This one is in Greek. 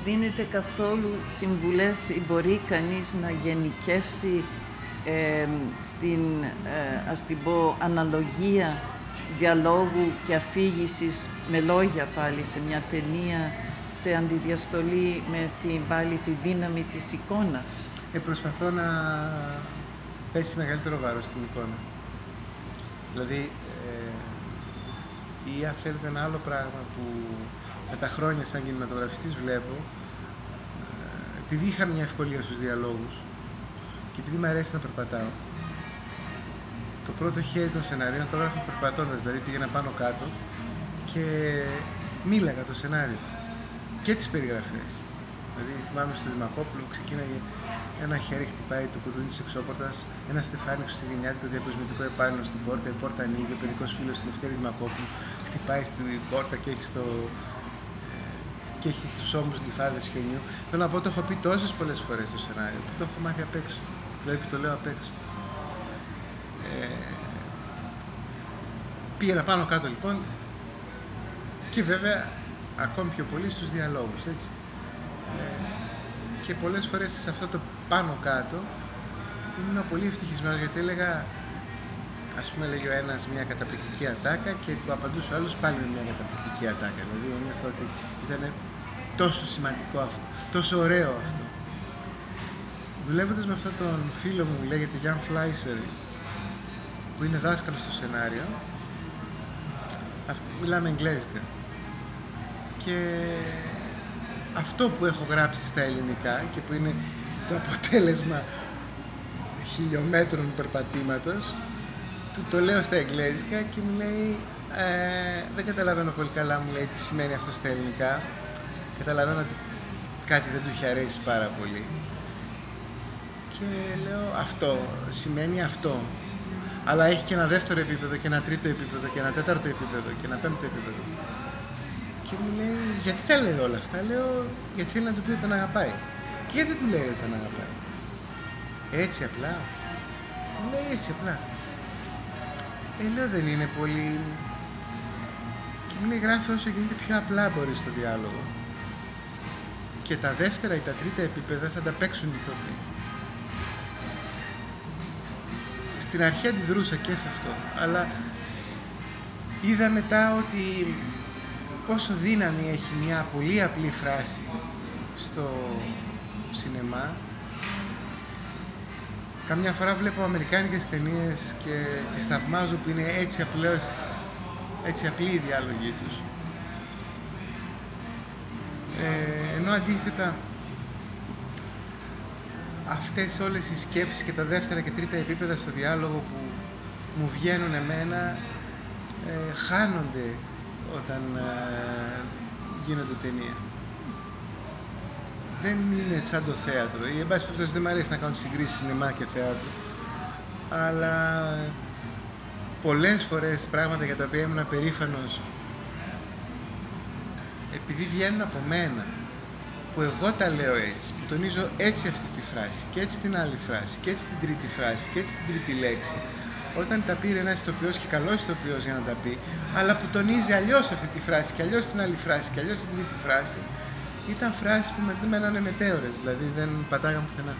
δίνετε καθόλου συμβουλές ή μπορεί κανείς να γενικεύσει στην, ας την πω, αναλογία διαλόγου και αφήγησης με λόγια πάλι σε μια ταινία, σε αντιδιαστολή με πάλι τη δύναμη της εικόνας? Προσπαθώ να πέσει μεγαλύτερο βάρος στην εικόνα. Δηλαδή, ή αν θέλετε ένα άλλο πράγμα που με τα χρόνια σαν κινηματογραφιστής βλέπω, επειδή είχα μια ευκολία στους διαλόγους και επειδή μου αρέσει να περπατάω, το πρώτο χέρι των σενάριων το έγραφα περπατώντας, δηλαδή πήγαινα πάνω κάτω και μίλαγα το σενάριο και τις περιγραφές. Δηλαδή θυμάμαι στο Δημακόπουλο ξεκίναγε ένα χέρι χτυπάει το κουδούνι της εξώπορτας, ένα στεφάνι χριστουγεννιάτικο διακοσμητικό επάνω στην πόρτα, η πόρτα ανοίγει, ο παιδικός φίλος του Λευτέρη Δημακόπουλου χτυπάει στην πόρτα και έχει στους ώμους λιφάδες χιονιού. Θέλω να πω, το έχω πει τόσες πολλές φορές στο σενάριο που το έχω μάθει απ' έξω, δηλαδή που το λέω απ' έξω. Πήγαινα πάνω κάτω λοιπόν και βέβαια ακόμη πιο πολύ στους διαλόγους, έτσι. Και πολλές φορές σε αυτό το πάνω κάτω ήμουν πολύ ευτυχισμένος, γιατί έλεγα, ας πούμε, λέγει ο ένας μια καταπληκτική ατάκα και του απαντούσε ο άλλος πάλι με μια καταπληκτική ατάκα. Δηλαδή ένιωθα ότι ήταν τόσο σημαντικό αυτό, τόσο ωραίο αυτό. Δουλεύοντας με αυτόν τον φίλο μου, λέγεται Jan Fleischer, που είναι δάσκαλος στο σενάριο, μιλάμε εγγλέζικα. Και αυτό που έχω γράψει στα ελληνικά και που είναι το αποτέλεσμα χιλιόμετρων περπατήματος, το λέω στα εγγλέζικα και μου λέει, δεν καταλαβαίνω πολύ καλά, μου λέει, τι σημαίνει αυτό στα ελληνικά. Καταλαβαίνω ότι κάτι δεν του είχε αρέσει πάρα πολύ. Και λέω, αυτό σημαίνει αυτό. Αλλά έχει και ένα δεύτερο επίπεδο και ένα τρίτο επίπεδο και ένα τέταρτο επίπεδο και ένα πέμπτο επίπεδο. Και μου λέει, γιατί τα λέει όλα αυτά? Λέω, γιατί θέλει να του πει ότι τον αγαπάει. Και γιατί του λέει ότι τον αγαπάει? Έτσι απλά? Μου λέει, έτσι απλά. Λέω, δεν είναι πολύ... Και μου λέει, γράφει όσο γίνεται πιο απλά μπορεί στο διάλογο. Και τα δεύτερα ή τα τρίτα επίπεδα θα τα παίξουν οι ηθοποιοί. Στην αρχή αντιδρούσα και σε αυτό, αλλά είδα μετά ότι πόσο δύναμη έχει μια πολύ απλή φράση στο σινεμά. Καμιά φορά βλέπω αμερικάνικες ταινίες και τις θαυμάζω που είναι έτσι απλή η διάλογή τους. Ενώ αντίθετα αυτές όλες οι σκέψεις και τα δεύτερα και τρίτα επίπεδα στο διάλογο που μου βγαίνουν εμένα χάνονται όταν γίνονται ταινία. Δεν είναι σαν το θέατρο, ή εν πάση περιπτώσει δεν μου αρέσει να κάνω συγκρίσεις σινεμά και θέατρο, αλλά πολλές φορές πράγματα για τα οποία ήμουν περήφανος, επειδή βγαίνουν από μένα, που εγώ τα λέω έτσι, που τονίζω έτσι αυτή τη φράση και έτσι την άλλη φράση και έτσι την τρίτη φράση και έτσι την τρίτη λέξη, όταν τα πήρε ένας ηθοποιός και καλός ηθοποιός για να τα πει, αλλά που τονίζει αλλιώς αυτή τη φράση και αλλιώς την άλλη φράση και αλλιώς την τρίτη φράση, ήταν φράσεις που με μένανε μετέωρες, δηλαδή δεν πατάγαν πουθενά.